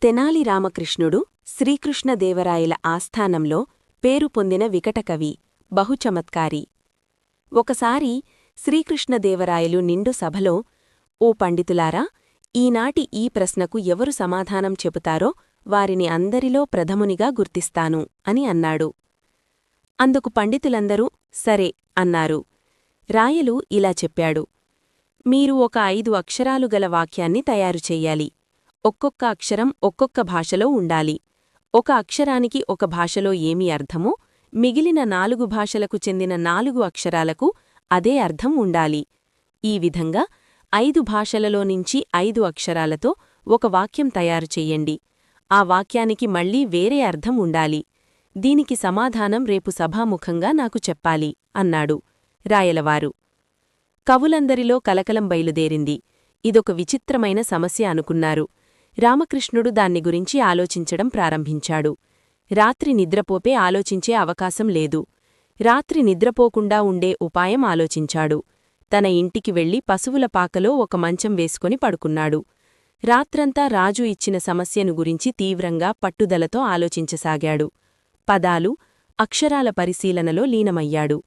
తెనాలి రామకృష్ణుడు శ్రీకృష్ణదేవరాయల ఆస్థానంలో పేరు పొందిన వికటకవి, బహుచమత్కారి. ఒకసారి శ్రీకృష్ణదేవరాయలు నిండు సభలో, ఓ పండితులారా, ఈనాటి ఈ ప్రశ్నకు ఎవరు సమాధానం చెబుతారో వారిని అందరిలో ప్రథమునిగా గుర్తిస్తాను అని అన్నాడు. అందుకు పండితులందరూ సరే అన్నారు. రాయలు ఇలా చెప్పాడు: మీరు ఒక 5 అక్షరాలు గల వాక్యాన్ని తయారు చెయ్యాలి. ఒక్కొక్క అక్షరం ఒక్కొక్క భాషలో ఉండాలి. ఒక అక్షరానికి ఒక భాషలో ఏమి అర్థమో, మిగిలిన 4 భాషలకు చెందిన 4 అక్షరాలకు అదే అర్థం ఉండాలి. ఈ విధంగా 5 భాషలలో నుంచి 5 అక్షరాలతో ఒక వాక్యం తయారు చెయ్యండి. ఆ వాక్యానికి మళ్లీ వేరే అర్థం ఉండాలి. దీనికి సమాధానం రేపు సభాముఖంగా నాకు చెప్పాలి అన్నాడు రాయలవారు. కవులందరిలో కలకలం బయలుదేరింది. ఇదొక విచిత్రమైన సమస్య అనుకున్నారు. రామకృష్ణుడు దాన్ని గురించి ఆలోచించడం ప్రారంభించాడు. రాత్రి నిద్రపోపే ఆలోచించే అవకాశం లేదు. రాత్రి నిద్రపోకుండా ఉండే ఉపాయం ఆలోచించాడు. తన ఇంటికి వెళ్లి పశువుల పాకలో ఒక మంచం వేసుకొని పడుకున్నాడు. రాత్రంతా రాజు ఇచ్చిన సమస్యను గురించి తీవ్రంగా పట్టుదలతో ఆలోచించసాగాడు. పదాలు, అక్షరాల పరిశీలనలో లీనమయ్యాడు.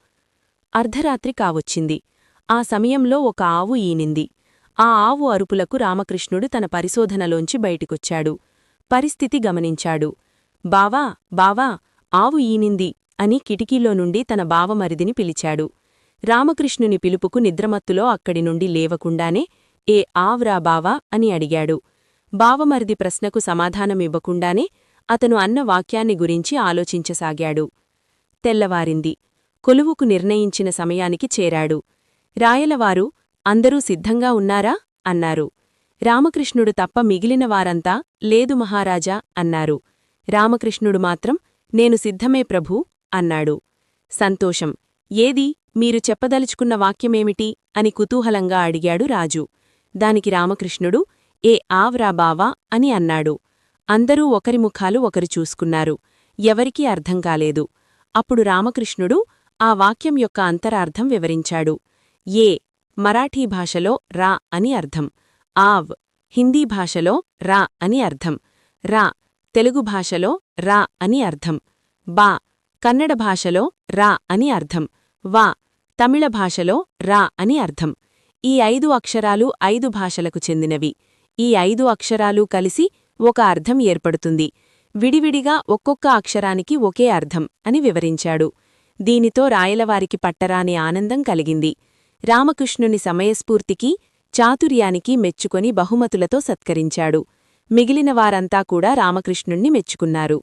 అర్ధరాత్రి కావొచ్చింది. ఆ సమయంలో ఒక ఆవు ఈనింది. ఆ ఆవు అరుపులకు రామకృష్ణుడు తన పరిశోధనలోంచి బయటికొచ్చాడు. పరిస్థితి గమనించాడు. బావా, బావా, ఆవు ఈనింది అని కిటికీలో నుండి తన బావమరిదిని పిలిచాడు. రామకృష్ణుని పిలుపుకు నిద్రమత్తులో అక్కడి నుండి లేవకుండానే ఏ ఆవ్రా బావా అని అడిగాడు. బావమరిది ప్రశ్నకు సమాధానమివ్వకుండానే అతను అన్న వాక్యాన్ని గురించి ఆలోచించసాగాడు. తెల్లవారింది. కొలువుకు నిర్ణయించిన సమయానికి చేరాడు. రాయలవారు, అందరూ సిద్ధంగా ఉన్నారా అన్నారు. రామకృష్ణుడు తప్ప మిగిలిన వారంతా లేదు మహారాజా అన్నారు. రామకృష్ణుడు మాత్రం నేను సిద్ధమే ప్రభూ అన్నాడు. సంతోషం. ఏది మీరు చెప్పదలుచుకున్న వాక్యమేమిటి అని కుతూహలంగా అడిగాడు రాజు. దానికి రామకృష్ణుడు ఏ ఆవ్రా బావా అని అన్నాడు. అందరూ ఒకరి ముఖాలు ఒకరు చూసుకున్నారు. ఎవరికీ అర్థం కాలేదు. అప్పుడు రామకృష్ణుడు ఆ వాక్యం యొక్క అంతరార్థం వివరించాడు. ఏ మరాఠీ భాషలో రా అని అర్థం, ఆవ్ హిందీ భాషలో రా అని అర్థం, రా తెలుగు భాషలో రా అని అర్థం, బా కన్నడ భాషలో రా అని అర్థం, వా తమిళ భాషలో రా అని అర్థం. ఈ 5 అక్షరాలు 5 భాషలకు చెందినవి. ఈ 5 అక్షరాలు కలిసి ఒక అర్థం ఏర్పడుతుంది. విడివిడిగా ఒక్కొక్క అక్షరానికి ఒకే అర్థం అని వివరించాడు. దీనితో రాయలవారికి పట్టరాని ఆనందం కలిగింది. రామకృష్ణుని సమయస్ఫూర్తికి, చాతుర్యానికి మెచ్చుకొని బహుమతులతో సత్కరించాడు. మిగిలిన వారంతా కూడా రామకృష్ణుణ్ణి మెచ్చుకున్నారు.